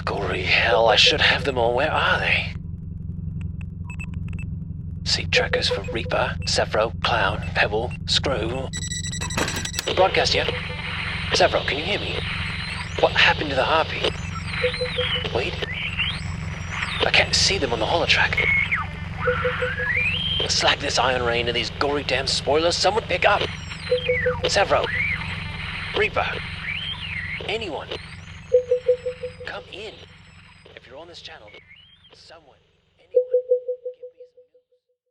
Glory hell, I should have them all. Where are they? Seat trackers for Reaper, Severo, Clown, Pebble, Screw. Broadcast yet? Severo, can you hear me? What happened to the Harpy? Wait. I can't see them on the holotrack. Slack this iron rain and these gory damn spoilers. Someone pick up. Severo. Reaper. Anyone. Come in. If you're on this channel, someone, anyone, give me some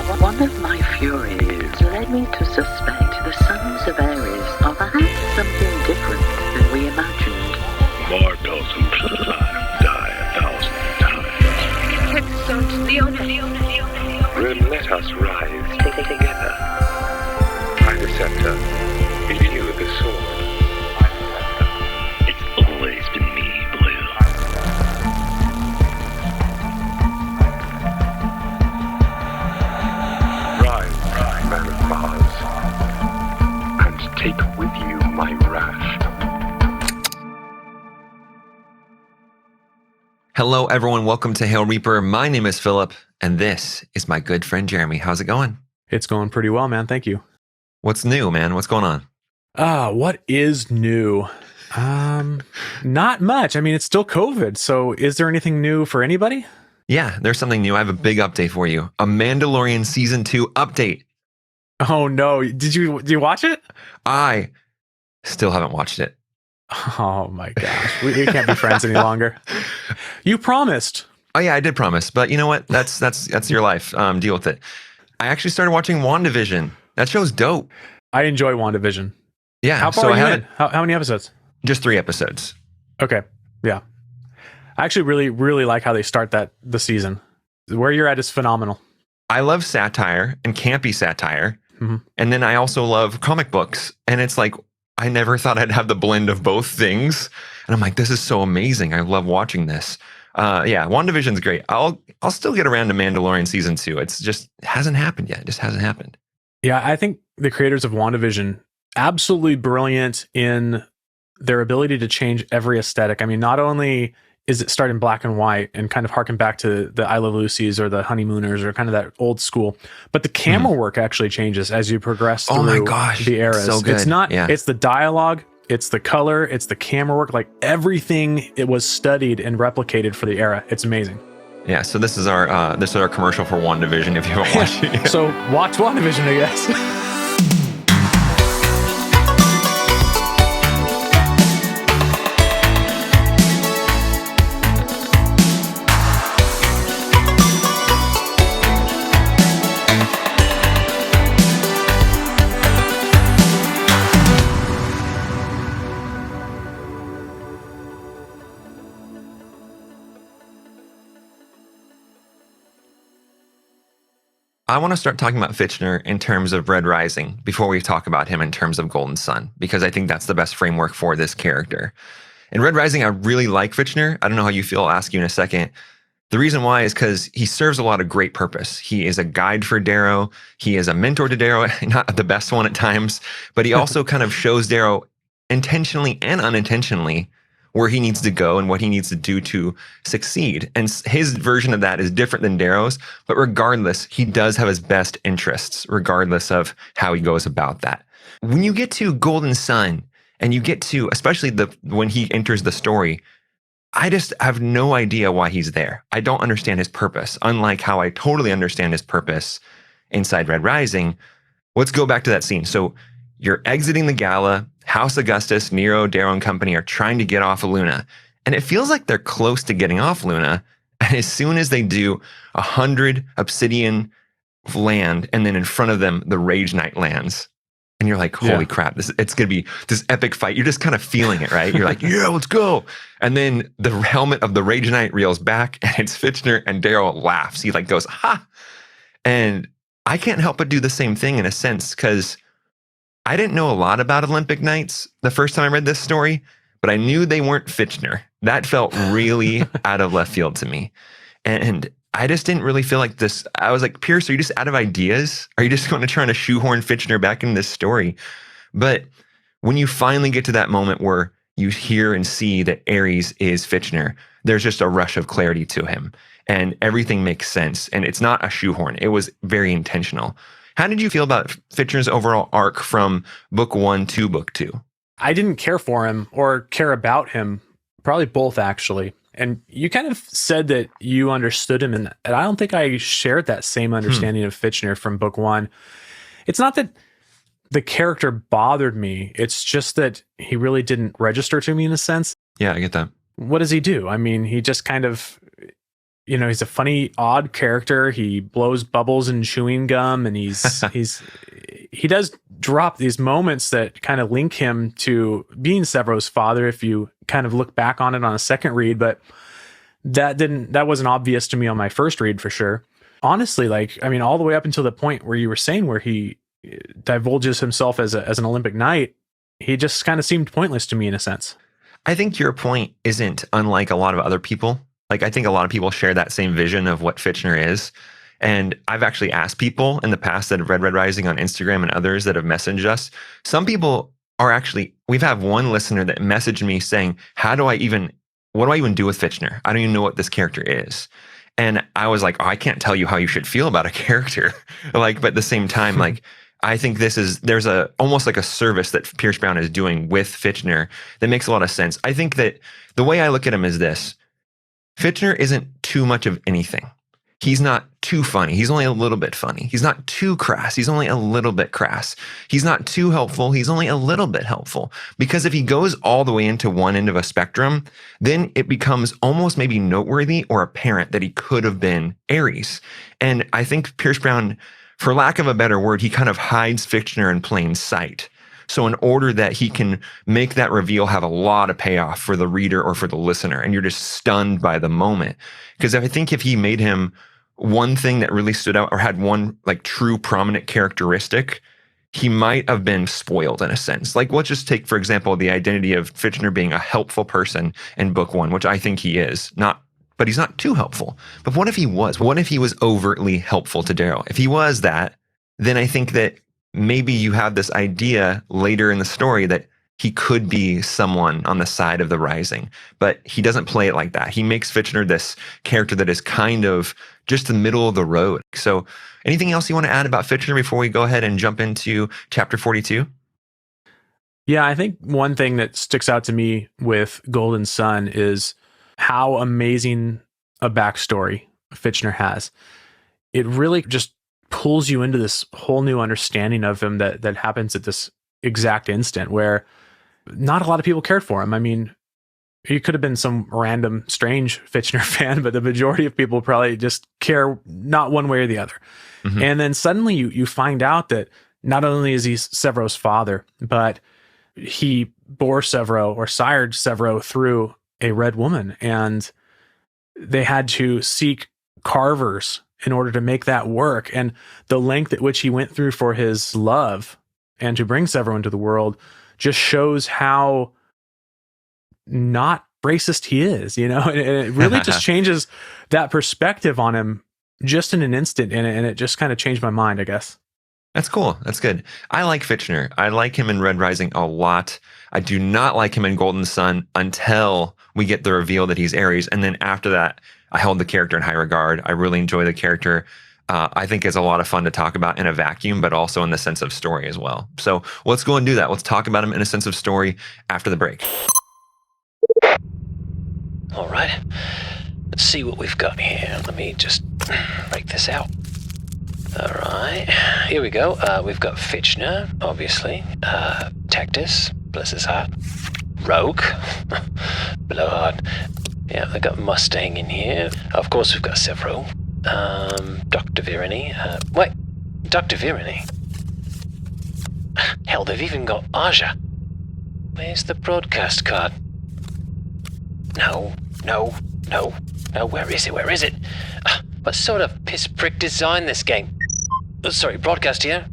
news. One of my furies led me to suspect the sons of Ares are perhaps something different than we imagined. More those who survive die 1,000 times. Exalt the honor. Then let us rise together. I the scepter, and you the sword. It's always been me, Blue. Rise, man of Mars, and take with you my wrath. Hello, everyone. Welcome to Hail Reaper. My name is Philip, and this is my good friend Jeremy. How's it going? It's going pretty well, man. Thank you. What's new, man? What's going on? What is new? Not much. I mean, it's still COVID. So is there anything new for anybody? Yeah, there's something new. I have a big update for you. A Mandalorian Season 2 update. Oh, no. Did you watch it? I still haven't watched it. Oh, my gosh. We can't be friends any longer. You promised. Oh, yeah, I did promise. But you know what? That's your life. Deal with it. I actually started watching WandaVision. That show's dope. I enjoy WandaVision. Yeah. How far are you in? How many episodes? Just 3 episodes. Okay. Yeah. I actually really, really like how they start the season. Where you're at is phenomenal. I love satire and campy satire. Mm-hmm. And then I also love comic books. And it's like, I never thought I'd have the blend of both things. And I'm like, this is so amazing. I love watching this. Yeah, WandaVision's great. I'll still get around to Mandalorian Season 2. It's just hasn't happened yet. It just hasn't happened. Yeah, I think the creators of WandaVision, absolutely brilliant in their ability to change every aesthetic. I mean, not only is it start in black and white and kind of harken back to the I Love Lucy's or the Honeymooners or kind of that old school, but the camera work actually changes as you progress through the eras. So good. It's not, yeah. It's the dialogue, it's the color, it's the camera work, like everything, it was studied and replicated for the era. It's amazing. Yeah, so this is our commercial for WandaVision if you haven't watched it yet. So watch WandaVision, I guess. I want to start talking about Fitchner in terms of Red Rising before we talk about him in terms of Golden Sun, because I think that's the best framework for this character. In Red Rising, I really like Fitchner. I don't know how you feel. I'll ask you in a second. The reason why is because he serves a lot of great purpose. He is a guide for Darrow. He is a mentor to Darrow, not the best one at times, but he also kind of shows Darrow intentionally and unintentionally where he needs to go and what he needs to do to succeed. And his version of that is different than Darrow's, but regardless, he does have his best interests, regardless of how he goes about that. When you get to Golden Sun, and you get to, especially when he enters the story, I just have no idea why he's there. I don't understand his purpose, unlike how I totally understand his purpose inside Red Rising. Let's go back to that scene. So you're exiting the gala. House Augustus, Nero, Darrow, and company are trying to get off of Luna. And it feels like they're close to getting off Luna. And as soon as they do, 100 obsidian land, and then in front of them, the Rage Knight lands. And you're like, holy crap, it's going to be this epic fight. You're just kind of feeling it, right? You're like, yeah, let's go. And then the helmet of the Rage Knight reels back, and it's Fitchner, and Darrow laughs. He like goes, ha. And I can't help but do the same thing in a sense, because I didn't know a lot about Olympic Knights the first time I read this story, but I knew they weren't Fitchner. That felt really out of left field to me. And I just didn't really feel like this. I was like, Pierce, are you just out of ideas? Are you just going to try to shoehorn Fitchner back in this story? But when you finally get to that moment where you hear and see that Ares is Fitchner, there's just a rush of clarity to him. And everything makes sense. And it's not a shoehorn. It was very intentional. How did you feel about Fitchner's overall arc from book 1 to book 2? I didn't care for him or care about him. Probably both, actually. And you kind of said that you understood him, and I don't think I shared that same understanding of Fitchner from book 1. It's not that the character bothered me. It's just that he really didn't register to me in a sense. Yeah, I get that. What does he do? I mean, he just kind of, he's a funny, odd character. He blows bubbles and chewing gum, and he does drop these moments that kind of link him to being Sevro's father if you kind of look back on it on a second read, but that wasn't obvious to me on my first read for sure. Honestly, all the way up until the point where you were saying where he divulges himself as an Olympic knight, he just kind of seemed pointless to me in a sense. I think your point isn't unlike a lot of other people. I think a lot of people share that same vision of what Fitchner is. And I've actually asked people in the past that have read Red Rising on Instagram and others that have messaged us. Some people are actually, we've had one listener that messaged me saying, what do I even do with Fitchner? I don't even know what this character is. And I was like, I can't tell you how you should feel about a character. But at the same time, I think there's almost like a service that Pierce Brown is doing with Fitchner that makes a lot of sense. I think that the way I look at him is this: Fitchner isn't too much of anything. He's not too funny. He's only a little bit funny. He's not too crass. He's only a little bit crass. He's not too helpful. He's only a little bit helpful. Because if he goes all the way into one end of a spectrum, then it becomes almost maybe noteworthy or apparent that he could have been Ares. And I think Pierce Brown, for lack of a better word, he kind of hides Fitchner in plain sight. So in order that he can make that reveal have a lot of payoff for the reader or for the listener, and you're just stunned by the moment. Because I think if he made him one thing that really stood out or had one true prominent characteristic, he might have been spoiled in a sense. Let's just take, for example, the identity of Fitchner being a helpful person in book 1, which I think he is. But he's not too helpful. But what if he was? What if he was overtly helpful to Darrow? If he was that, then I think that maybe you have this idea later in the story that he could be someone on the side of the Rising, but he doesn't play it like that. He makes Fitchner this character that is kind of just the middle of the road. So anything else you want to add about Fitchner before we go ahead and jump into chapter 42? Yeah, I think one thing that sticks out to me with Golden Sun is how amazing a backstory Fitchner has. It really just pulls you into this whole new understanding of him that happens at this exact instant where not a lot of people cared for him. I mean, he could have been some random strange Fitchner fan, but the majority of people probably just care not one way or the other. Mm-hmm. And then suddenly you find out that not only is he Sevro's father, but he bore Sevro or sired Sevro through a red woman, and they had to seek carvers in order to make that work. And the length at which he went through for his love and to bring Sevro into the world just shows how not racist he is, and it really just changes that perspective on him just in an instant. And it just kind of changed my mind, I guess. That's cool. That's good. I like Fitchner. I like him in Red Rising a lot. I do not like him in Golden Sun until we get the reveal that he's Ares. And then after that, I hold the character in high regard. I really enjoy the character. I think it's a lot of fun to talk about in a vacuum, but also in the sense of story as well. So let's go and do that. Let's talk about him in a sense of story after the break. All right. Let's see what we've got here. Let me just break this out. All right. Here we go. We've got Fitchner, obviously. Tactus, bless his heart. Rogue. Blowhard. Yeah, they've got Mustang in here. Of course, we've got Sevro. Dr. Virani. Wait, Dr. Virani? Hell, they've even got Aja. Where's the broadcast card? No. Where is it? What sort of piss prick designed this game? Sorry, broadcast here.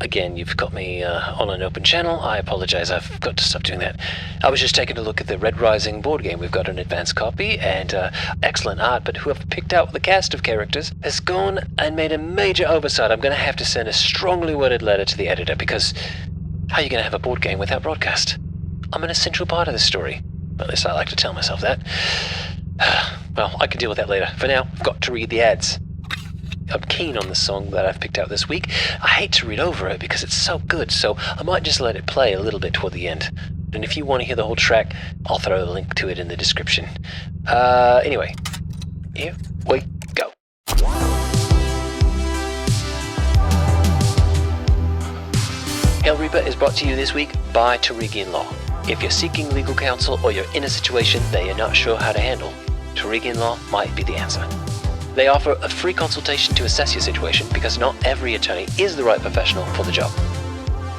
Again, you've got me on an open channel. I apologize, I've got to stop doing that. I was just taking a look at the Red Rising board game. We've got an advanced copy and excellent art, but whoever picked out the cast of characters has gone and made a major oversight. I'm going to have to send a strongly worded letter to the editor, because how are you going to have a board game without broadcast? I'm an essential part of the story. At least I like to tell myself that. Well, I can deal with that later. For now, I've got to read the ads. I'm keen on the song that I've picked out this week. I hate to read over it because it's so good, so I might just let it play a little bit toward the end. And if you want to hear the whole track, I'll throw a link to it in the description. Anyway, here we go. Hell Reaper is brought to you this week by Tarigian Law. If you're seeking legal counsel or you're in a situation that you're not sure how to handle, Tarigian Law might be the answer. They offer a free consultation to assess your situation, because not every attorney is the right professional for the job.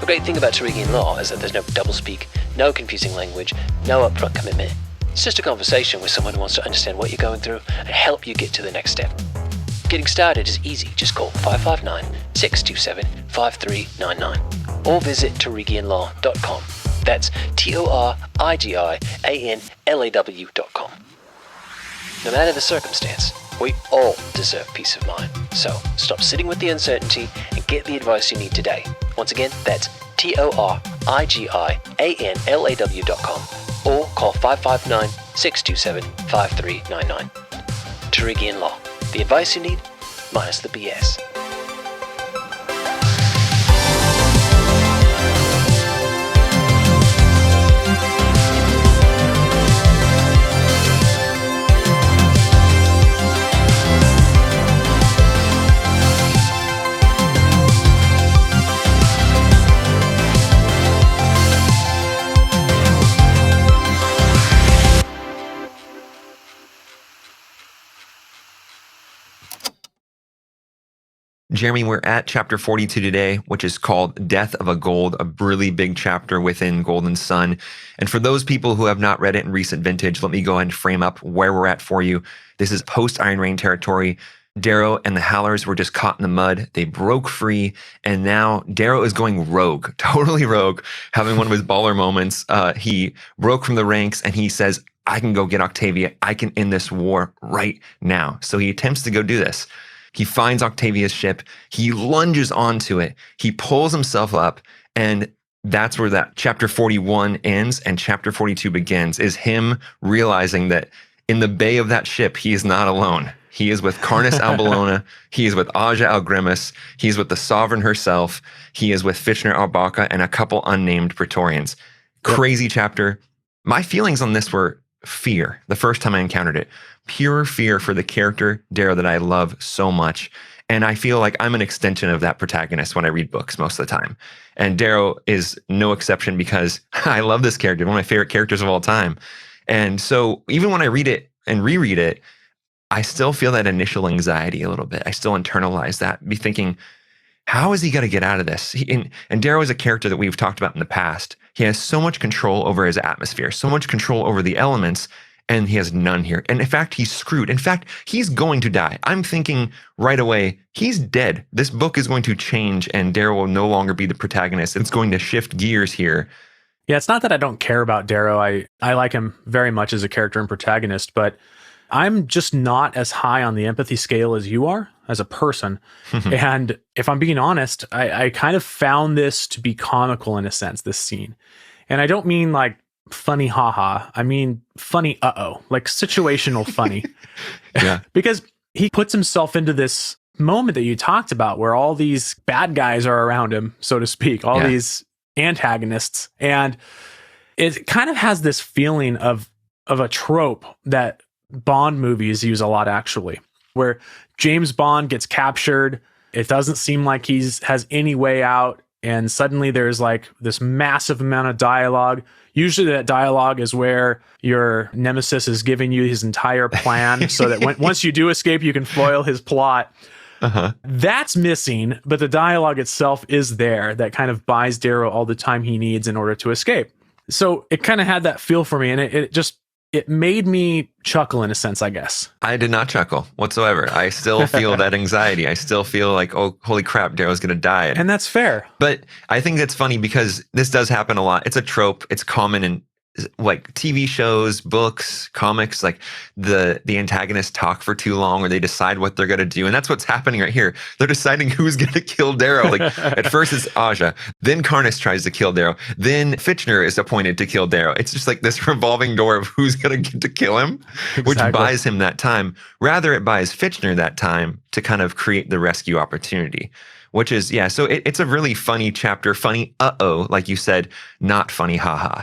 The great thing about Tarigian Law is that there's no doublespeak, no confusing language, no upfront commitment. It's just a conversation with someone who wants to understand what you're going through and help you get to the next step. Getting started is easy. Just call 559-627-5399 or visit tarigianlaw.com. That's TORIGIANLAW.com. No matter the circumstance, we all deserve peace of mind. So stop sitting with the uncertainty and get the advice you need today. Once again, that's TORIGIANLAW.com or call 559-627-5399. Tarigian Law. The advice you need, minus the BS. Jeremy, we're at chapter 42 today, which is called Death of a Gold, a really big chapter within Golden Sun. And for those people who have not read it in recent vintage, let me go ahead and frame up where we're at for you. This is post-Iron Rain territory. Darrow and the Howlers were just caught in the mud. They broke free, and now Darrow is going rogue, totally rogue, having one of his baller moments. He broke from the ranks, and he says, I can go get Octavia. I can end this war right now. So he attempts to go do this. He finds Octavia's ship. He lunges onto it. He pulls himself up, and that's where that chapter 41 ends and chapter 42 begins, is him realizing that in the bay of that ship, he is not alone. He is with Carnus Albalona. He is with Aja Algrimus. He's with the Sovereign herself. He is with Fitchner Barca and a couple unnamed Praetorians. Crazy chapter. My feelings on this were fear the first time I encountered it. Pure fear for the character, Darrow, that I love so much. And I feel like I'm an extension of that protagonist when I read books most of the time. And Darrow is no exception, because I love this character, one of my favorite characters of all time. And so even when I read it and reread it, I still feel that initial anxiety a little bit. I still internalize that, be thinking, how is he going to get out of this? And Darrow is a character that we've talked about in the past. He has so much control over his atmosphere, so much control over the elements, and he has none here. And in fact, he's screwed. In fact, he's going to die. I'm thinking right away, he's dead. This book is going to change, and Darrow will no longer be the protagonist. It's going to shift gears here. Yeah, it's not that I don't care about Darrow. I like him very much as a character and protagonist, but I'm just not as high on the empathy scale as you are as a person. And if I'm being honest, I kind of found this to be comical in a sense, this scene. And I don't mean like funny haha. I mean funny uh-oh, like situational funny. Yeah. Because he puts himself into this moment that you talked about where all these bad guys are around him, so to speak, all these antagonists. And it kind of has this feeling of a trope that Bond movies use a lot, actually, where James Bond gets captured. It doesn't seem like has any way out. And suddenly there's like this massive amount of dialogue. Usually that dialogue is where your nemesis is giving you his entire plan so that once you do escape, you can foil his plot. That's missing, but the dialogue itself is there that kind of buys Darrow all the time he needs in order to escape. So it kind of had that feel for me, and it just it made me chuckle in a sense, I guess. I did not chuckle whatsoever. I still feel that anxiety. I still feel like, oh, holy crap, Darrow's going to die. And that's fair. But I think that's funny because this does happen a lot. It's a trope. It's common in like TV shows, books, comics, like the antagonists talk for too long or they decide what they're going to do. And that's what's happening right here. They're deciding who's going to kill Darrow. Like at first it's Aja, then Karnas tries to kill Darrow, then Fitchner is appointed to kill Darrow. It's just like this revolving door of who's going to get to kill him, which buys him that time. Rather, it buys Fitchner that time to kind of create the rescue opportunity. Which is, yeah, so it's a really funny chapter. Funny, like you said, not funny, haha.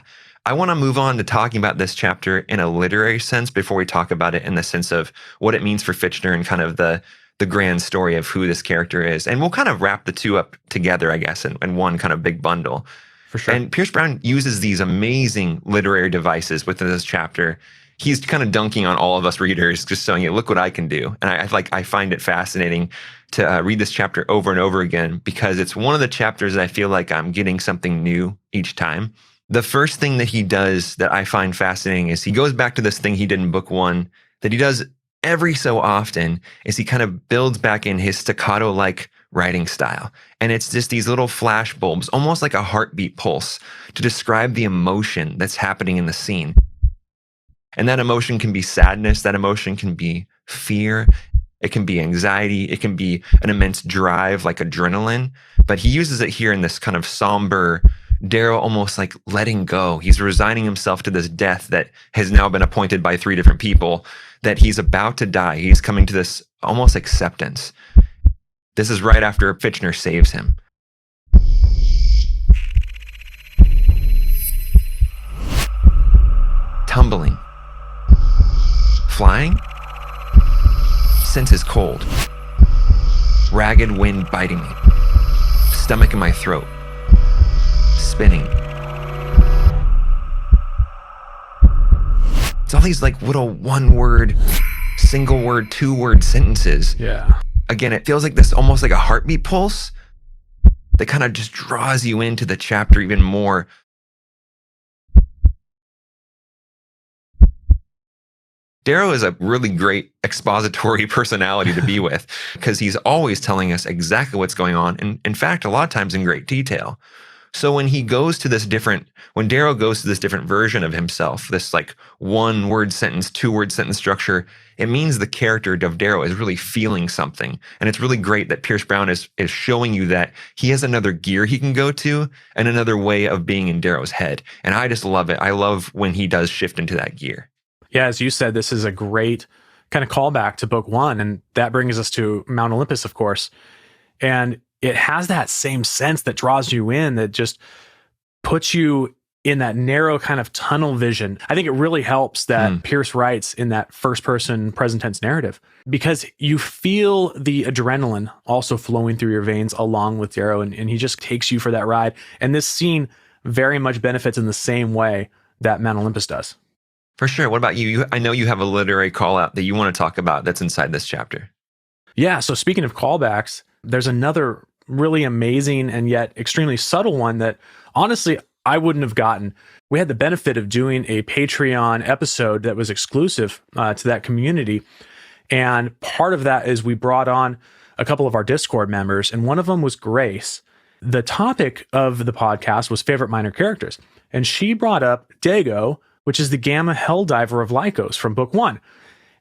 I want to move on to talking about this chapter in a literary sense before we talk about it in the sense of what it means for Fitchner and kind of the grand story of who this character is. And we'll kind of wrap the two up together, I guess, in one kind of big bundle. For sure. And Pierce Brown uses these amazing literary devices within this chapter. He's kind of dunking on all of us readers, just showing you, look what I can do. And I find it fascinating to read this chapter over and over again because it's one of the chapters that I feel like I'm getting something new each time. The first thing that he does that I find fascinating is he goes back to this thing he did in book 1 that he does every so often is he kind of builds back in his staccato-like writing style. And it's just these little flash bulbs, almost like a heartbeat pulse to describe the emotion that's happening in the scene. And that emotion can be sadness, that emotion can be fear, it can be anxiety, it can be an immense drive like adrenaline. But he uses it here in this kind of somber, Darrow almost like letting go. He's resigning himself to this death that has now been appointed by 3 different people, that he's about to die. He's coming to this almost acceptance. This is right after Fitchner saves him. Tumbling. Flying? Senses cold. Ragged wind biting me. Stomach in my throat. Spinning. It's all these like little 1-word, single word, 2-word sentences. Yeah. Again, it feels like this almost like a heartbeat pulse that kind of just draws you into the chapter even more. Darrow is a really great expository personality to be with because he's always telling us exactly what's going on. And in fact, a lot of times in great detail. So when Darrow goes to this different version of himself, this like 1-word sentence, 2-word sentence structure, it means the character of Darrow is really feeling something. And it's really great that Pierce Brown is showing you that he has another gear he can go to and another way of being in Darrow's head. And I just love it. I love when he does shift into that gear. Yeah, as you said, this is a great kind of callback to book 1. And that brings us to Mount Olympus, of course. And it has that same sense that draws you in, that just puts you in that narrow kind of tunnel vision. I think it really helps that Pierce writes in that first person present tense narrative because you feel the adrenaline also flowing through your veins along with Darrow, and he just takes you for that ride. And this scene very much benefits in the same way that Mount Olympus does. For sure. What about you? I know you have a literary call out that you want to talk about that's inside this chapter. Yeah. So speaking of callbacks, there's another really amazing and yet extremely subtle one that honestly I wouldn't have gotten. We had the benefit of doing a Patreon episode that was exclusive to that community. And part of that is we brought on a couple of our Discord members, and one of them was Grace. The topic of the podcast was favorite minor characters. And she brought up Dago, which is the Gamma Helldiver of Lycos from book 1.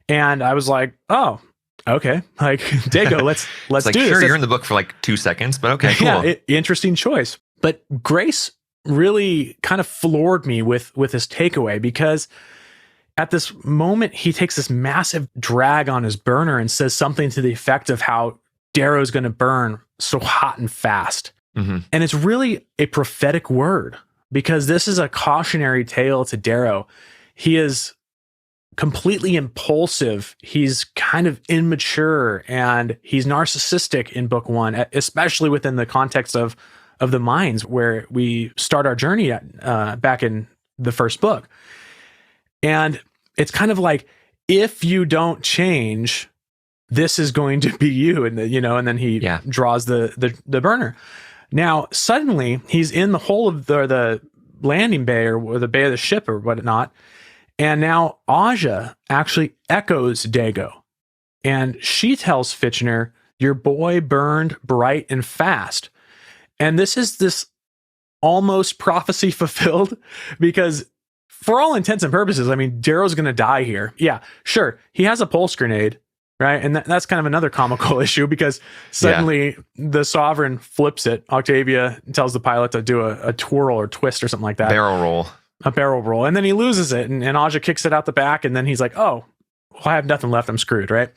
And I was like, oh, okay, like Dago, let's like, do this. Sure, you're in the book for like 2 seconds, but okay, cool. Yeah, interesting choice. But Grace really kind of floored me with his takeaway, because at this moment he takes this massive drag on his burner and says something to the effect of how Darrow's going to burn so hot and fast. Mm-hmm. And it's really a prophetic word, because this is a cautionary tale to Darrow. He is completely impulsive. He's kind of immature, and he's narcissistic in book 1, especially within the context of the mines where we start our journey at, back in the first book. And it's kind of like, if you don't change, this is going to be you. And and then he draws the burner. Now, suddenly he's in the whole of the landing bay or the bay of the ship or whatnot. And now Aja actually echoes Dago. And she tells Fitchner, your boy burned bright and fast. And this almost prophecy fulfilled, because for all intents and purposes, I mean, Darrow's going to die here. Yeah, sure. He has a pulse grenade, right? And that's kind of another comical issue, because suddenly the Sovereign flips it. Octavia tells the pilot to do a twirl or twist or something like that. Barrel roll. A barrel roll. And then he loses it, and Aja kicks it out the back, and then he's like, oh, well, I have nothing left. I'm screwed, right?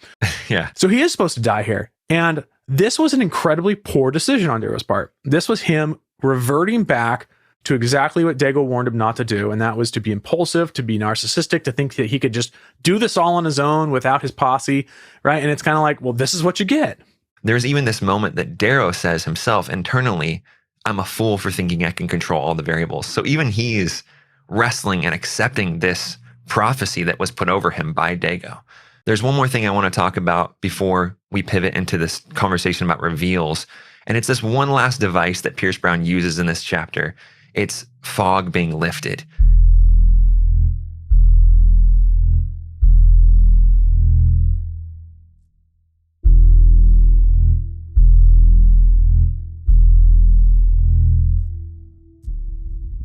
Yeah. So he is supposed to die here. And this was an incredibly poor decision on Darrow's part. This was him reverting back to exactly what Dago warned him not to do, and that was to be impulsive, to be narcissistic, to think that he could just do this all on his own without his posse, right? And it's kind of like, well, this is what you get. There's even this moment that Darrow says himself internally, I'm a fool for thinking I can control all the variables. So even he's wrestling and accepting this prophecy that was put over him by Dago. There's one more thing I want to talk about before we pivot into this conversation about reveals. And it's this one last device that Pierce Brown uses in this chapter. It's fog being lifted.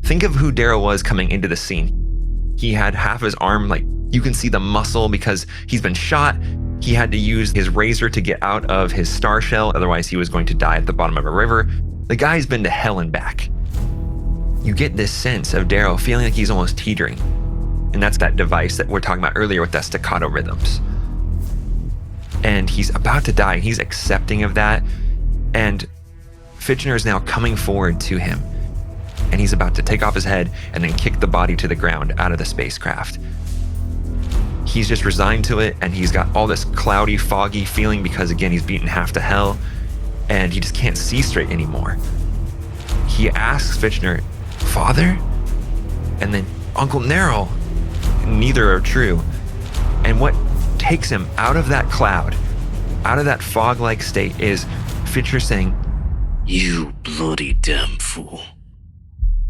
Think of who Darrow was coming into the scene. He had half his arm, like you can see the muscle because he's been shot. He had to use his razor to get out of his star shell. Otherwise, he was going to die at the bottom of a river. The guy's been to hell and back. You get this sense of Darrow feeling like he's almost teetering. And that's that device that we're talking about earlier with the staccato rhythms. And he's about to die. He's accepting of that. And Fitchner is now coming forward to him. And he's about to take off his head and then kick the body to the ground out of the spacecraft. He's just resigned to it, and he's got all this cloudy, foggy feeling because, again, he's beaten half to hell, and he just can't see straight anymore. He asks Fitchner, Father? And then Uncle Nerl. Neither are true. And what takes him out of that cloud, out of that fog-like state, is Fitchner saying, You bloody damn fool.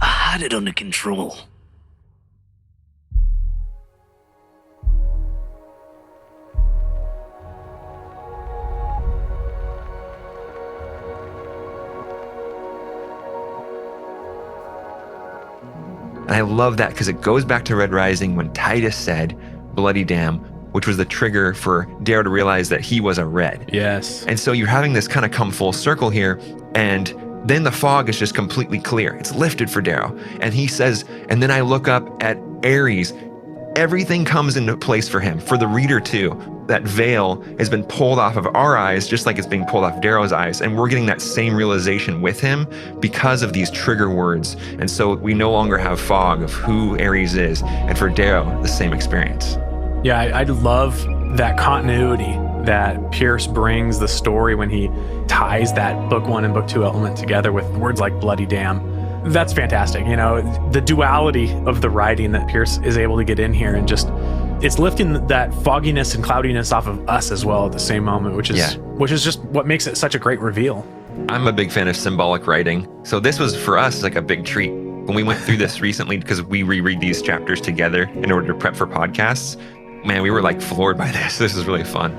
I had it under control. and I love that because it goes back to Red Rising when Titus said, bloody damn, which was the trigger for Darrow to realize that he was a Red. Yes. And so you're having this kind of come full circle here, and then the fog is just completely clear. It's lifted for Darrow. And he says, and then I look up at Ares. Everything comes into place for him, for the reader too. That veil has been pulled off of our eyes, just like it's being pulled off Darrow's eyes. And we're getting that same realization with him because of these trigger words. And so we no longer have fog of who Ares is. And for Darrow, the same experience. Yeah, I love that continuity that Pierce brings the story when he ties that book 1 and book 2 element together with words like bloody damn. That's fantastic. You know, the duality of the writing that Pierce is able to get in here, and just it's lifting that fogginess and cloudiness off of us as well at the same moment, which is just what makes it such a great reveal. I'm a big fan of symbolic writing. So this was for us like a big treat. When we went through this recently, because we reread these chapters together in order to prep for podcasts, man, we were like floored by this. This is really fun.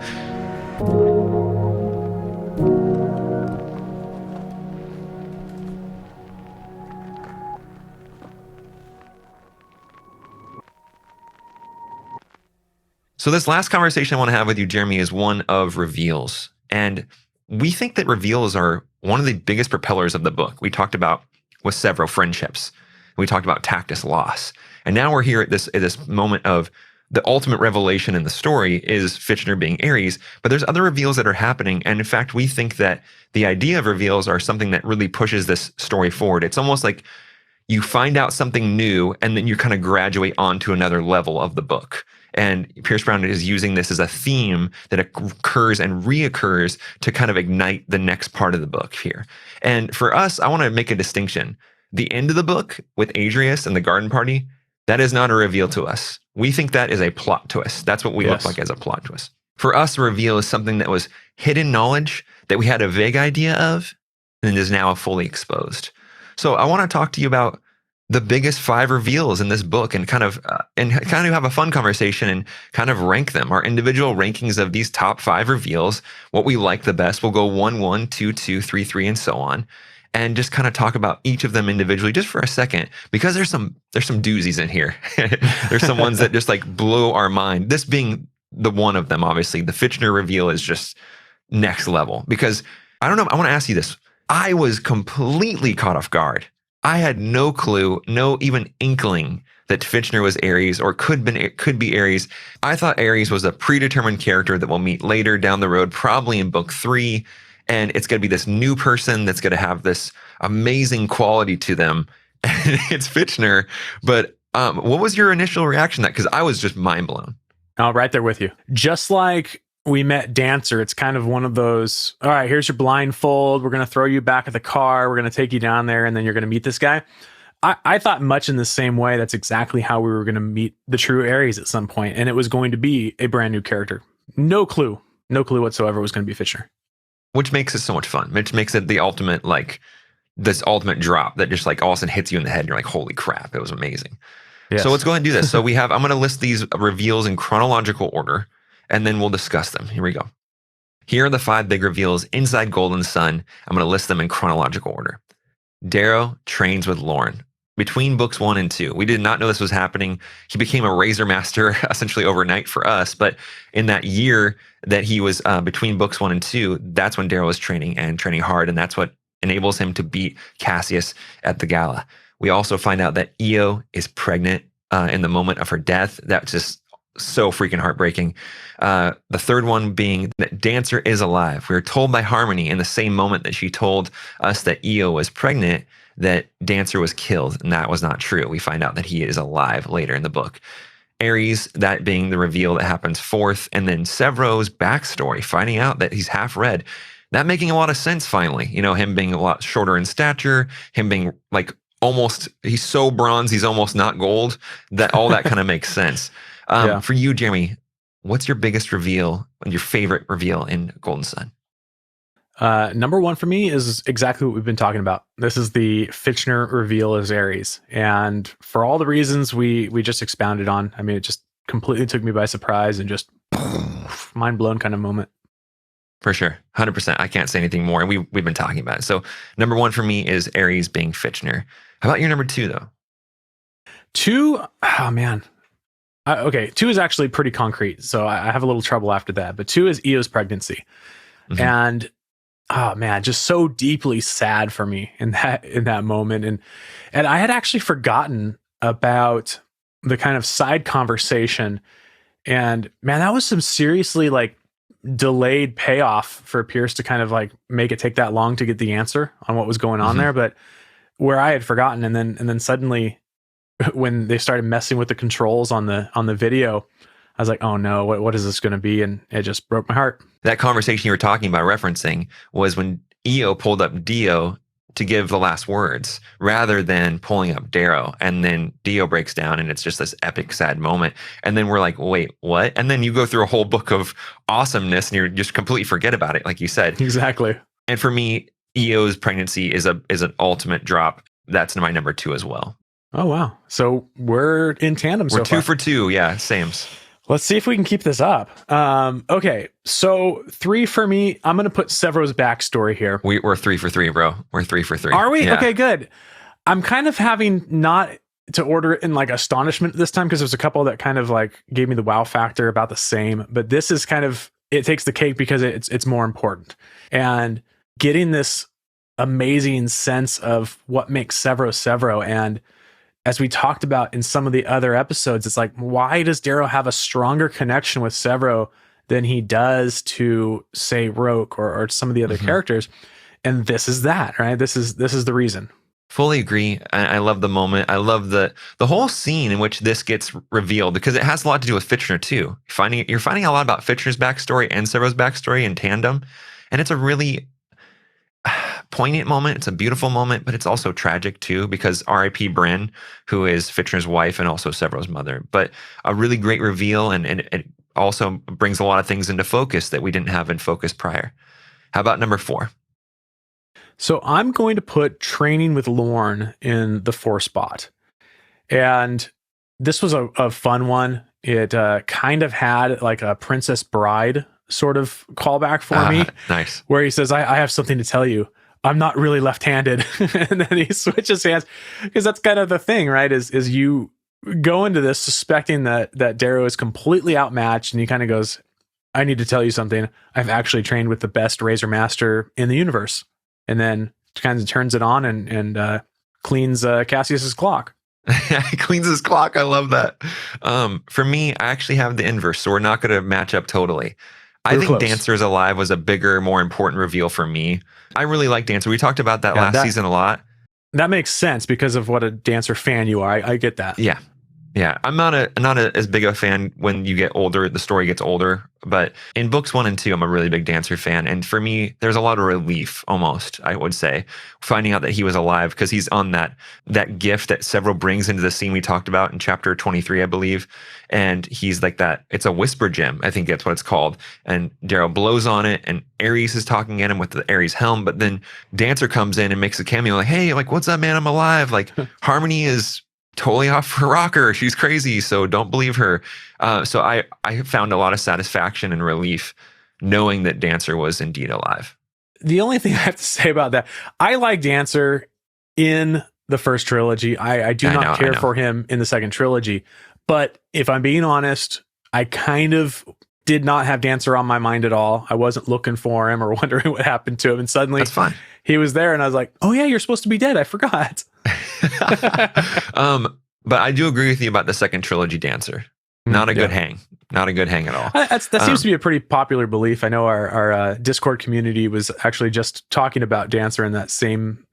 So this last conversation I want to have with you, Jeremy, is one of reveals. And we think that reveals are one of the biggest propellers of the book. We talked about with several friendships. We talked about Tactus loss. And now we're here at this moment of the ultimate revelation in the story is Fitchner being Ares, but there's other reveals that are happening. And in fact, we think that the idea of reveals are something that really pushes this story forward. It's almost like you find out something new and then you kind of graduate onto another level of the book. And Pierce Brown is using this as a theme that occurs and reoccurs to kind of ignite the next part of the book here. And for us, I want to make a distinction. The end of the book with Adrius and the garden party, that is not a reveal to us. We think that is a plot twist. That's what we look like as a plot twist. For us, a reveal is something that was hidden knowledge that we had a vague idea of and is now fully exposed. So I want to talk to you about the biggest 5 reveals in this book and kind of have a fun conversation and kind of rank them. Our individual rankings of these top 5 reveals, what we like the best. We'll go 1, 1, 2, 2, 3, 3, and so on. And just kind of talk about each of them individually just for a second, because there's some doozies in here. There's some ones that just like blow our mind. This being the one of them, obviously. The Fitchner reveal is just next level, because I don't know. I want to ask you this. I was completely caught off guard. I had no clue, no even inkling that Fitchner was Ares or could be Ares. I thought Ares was a predetermined character that we'll meet later down the road, probably in book 3. And it's going to be this new person that's going to have this amazing quality to them. And it's Fitchner. But what was your initial reaction to that? Because I was just mind blown. Oh, right there with you. Just like we met Dancer, it's kind of one of those, all right, here's your blindfold. We're going to throw you back at the car. We're going to take you down there, and then you're going to meet this guy. I thought much in the same way. That's exactly how we were going to meet the true Ares at some point. And it was going to be a brand new character. No clue whatsoever it was going to be Fitchner. Which makes it so much fun. Which makes it the ultimate, like, this ultimate drop that just like all of a sudden hits you in the head and you're like, holy crap, it was amazing. Yes. So let's go ahead and do this. So I'm going to list these reveals in chronological order, and then we'll discuss them. Here we go. Here are the 5 big reveals inside Golden Sun. I'm going to list them in chronological order. Darrow trains with Lauren. Between books 1 and 2, we did not know this was happening. He became a Razor Master essentially overnight for us, but in that year that he was between books 1 and 2, that's when Darrow was training hard, and that's what enables him to beat Cassius at the gala. We also find out that Io is pregnant in the moment of her death. That's just so freaking heartbreaking. The third one being that Dancer is alive. We were told by Harmony in the same moment that she told us that Io was pregnant that Dancer was killed, and that was not true. We find out that he is alive later in the book. Ares, that being the reveal that happens 4th, and then Sevro's backstory, finding out that he's half red. That making a lot of sense finally. You know, him being a lot shorter in stature, him being like he's so bronze, he's almost not gold. That all that kind of makes sense. Yeah. For you, Jeremy, what's your biggest reveal and your favorite reveal in Golden Sun? Number 1 for me is exactly what we've been talking about. This is the Fitchner reveal as Ares. And for all the reasons we just expounded on, I mean, it just completely took me by surprise and just mind blown kind of moment. For sure. 100%. I can't say anything more. And we've been talking about it. So number 1 for me is Ares being Fitchner. How about your number 2 though? 2, oh man. Okay. 2 is actually pretty concrete. So I have a little trouble after that, but 2 is Io's pregnancy. Mm-hmm. And oh man, just so deeply sad for me in that moment. And I had actually forgotten about the kind of side conversation. And man, that was some seriously like delayed payoff for Pierce to kind of like make it take that long to get the answer on what was going on there. But where I had forgotten, and then suddenly when they started messing with the controls on the video, I was like, oh no, what is this going to be? And it just broke my heart. That conversation you were talking about referencing was when Io pulled up Dio to give the last words rather than pulling up Darrow. And then Dio breaks down and it's just this epic, sad moment. And then we're like, wait, what? And then you go through a whole book of awesomeness and you just completely forget about it, like you said. Exactly. And for me, Io's pregnancy is an ultimate drop. That's my number 2 as well. Oh, wow. So we're in tandem so far. We're 2 for 2. Yeah, sames. Let's see if we can keep this up. Okay, so 3 for me. I'm going to put Sevro's backstory here. We're 3 for 3, bro. We're 3 for 3. Are we? Yeah. Okay, good. I'm kind of having not to order it in like astonishment this time because there's a couple that kind of like gave me the wow factor about the same. But this is kind of, it takes the cake because it's more important. And getting this amazing sense of what makes Sevro. And as we talked about in some of the other episodes, it's like, why does Darrow have a stronger connection with Sevro than he does to, say, Roke or some of the other characters? And this is that, right? This is the reason. Fully agree. I love the moment. I love the whole scene in which this gets revealed because it has a lot to do with Fitchner too. You're finding a lot about Fitchner's backstory and Sevro's backstory in tandem, and it's a really poignant moment. It's a beautiful moment, but it's also tragic too because R.I.P. Bryn, who is Fitchner's wife and also Sevro's mother. But a really great reveal, and it also brings a lot of things into focus that we didn't have in focus prior. How about number 4? So I'm going to put Training with Lorne in the 4 spot. And this was a fun one. It kind of had like a Princess Bride sort of callback for me. Nice. Where he says, I have something to tell you. I'm not really left-handed. And then he switches hands. Because that's kind of the thing, right? Is you go into this suspecting that Darrow is completely outmatched. And he kind of goes, I need to tell you something. I've actually trained with the best Razor Master in the universe. And then kind of turns it on and cleans Cassius's clock. He cleans his clock. I love that. For me, I actually have the inverse, so we're not going to match up totally. I think close. Dancer's Alive was a bigger, more important reveal for me. I really like Dancer. We talked about that last season a lot. That makes sense because of what a Dancer fan you are. I get that. Yeah. Yeah, I'm not as big a fan when you get older, the story gets older, but in books 1 and 2, I'm a really big Dancer fan. And for me, there's a lot of relief almost, I would say, finding out that he was alive because he's on that gift that Several brings into the scene we talked about in chapter 23, I believe. And he's like that. It's a whisper gem. I think that's what it's called. And Darrow blows on it and Ares is talking at him with the Ares helm. But then Dancer comes in and makes a cameo like, hey, like, what's up, man? I'm alive. Like Harmony is totally off her rocker. She's crazy, so don't believe her. So I found a lot of satisfaction and relief knowing that Dancer was indeed alive. The only thing I have to say about that, I like Dancer in the first trilogy. I do not care for him in the second trilogy. But if I'm being honest, I kind of did not have Dancer on my mind at all. I wasn't looking for him or wondering what happened to him. And suddenly That's fine. He was there and I was like, oh yeah, you're supposed to be dead. I forgot. But I do agree with you about the second trilogy Dancer. Not a good hang. Not a good hang at all. That seems to be a pretty popular belief. I know our Discord community was actually just talking about Dancer in that same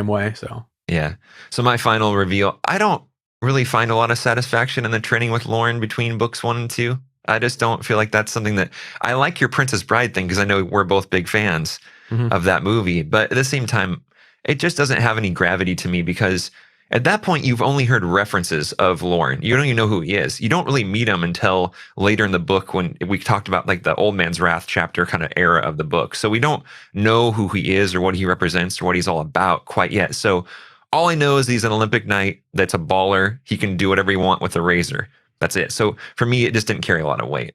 way. So yeah. So my final reveal, I don't really find a lot of satisfaction in the training with Lorne between books 1 and 2. I just don't feel like that's something that I like your Princess Bride thing because I know we're both big fans of that movie. But at the same time, it just doesn't have any gravity to me because at that point, you've only heard references of Lorne. You don't even know who he is. You don't really meet him until later in the book when we talked about like the Old Man's Wrath chapter kind of era of the book. So we don't know who he is or what he represents or what he's all about quite yet. So all I know is he's an Olympic knight that's a baller. He can do whatever he wants with a razor. That's it. So for me, it just didn't carry a lot of weight.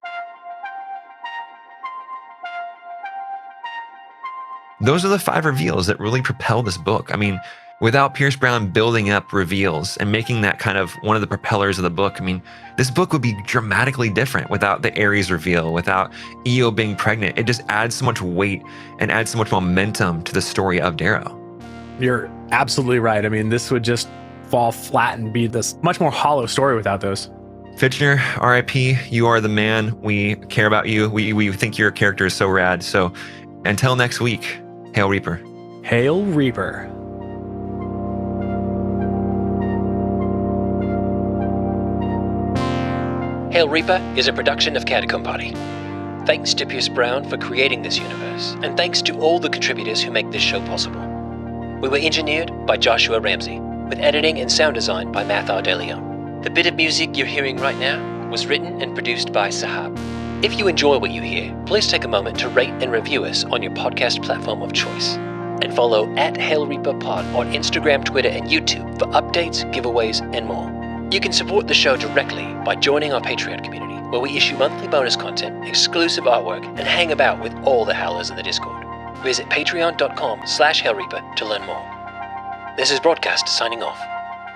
Those are the 5 reveals that really propel this book. I mean, without Pierce Brown building up reveals and making that kind of one of the propellers of the book, I mean, this book would be dramatically different without the Ares reveal, without Io being pregnant. It just adds so much weight and adds so much momentum to the story of Darrow. You're absolutely right. I mean, this would just fall flat and be this much more hollow story without those. Fitchner, RIP, you are the man. We care about you. We think your character is so rad. So until next week, Hail Reaper. Hail Reaper. Hail Reaper is a production of Catacomb Party. Thanks to Pierce Brown for creating this universe, and thanks to all the contributors who make this show possible. We were engineered by Joshua Ramsey, with editing and sound design by Mathr de Leon. The bit of music you're hearing right now was written and produced by Sahab. If you enjoy what you hear, please take a moment to rate and review us on your podcast platform of choice. And follow @HailReaperPod on Instagram, Twitter, and YouTube for updates, giveaways, and more. You can support the show directly by joining our Patreon community, where we issue monthly bonus content, exclusive artwork, and hang about with all the howlers in the Discord. Visit patreon.com/HailReaper to learn more. This is Broadcast signing off.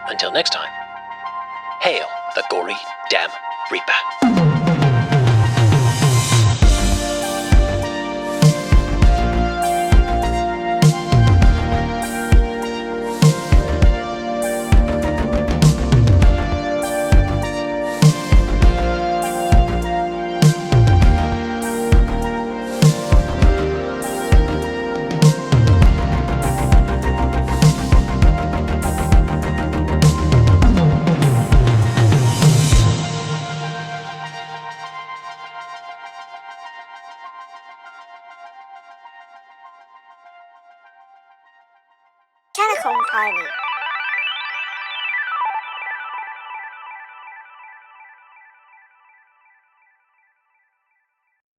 Until next time, hail the gory damn Reaper. Catacomb Party.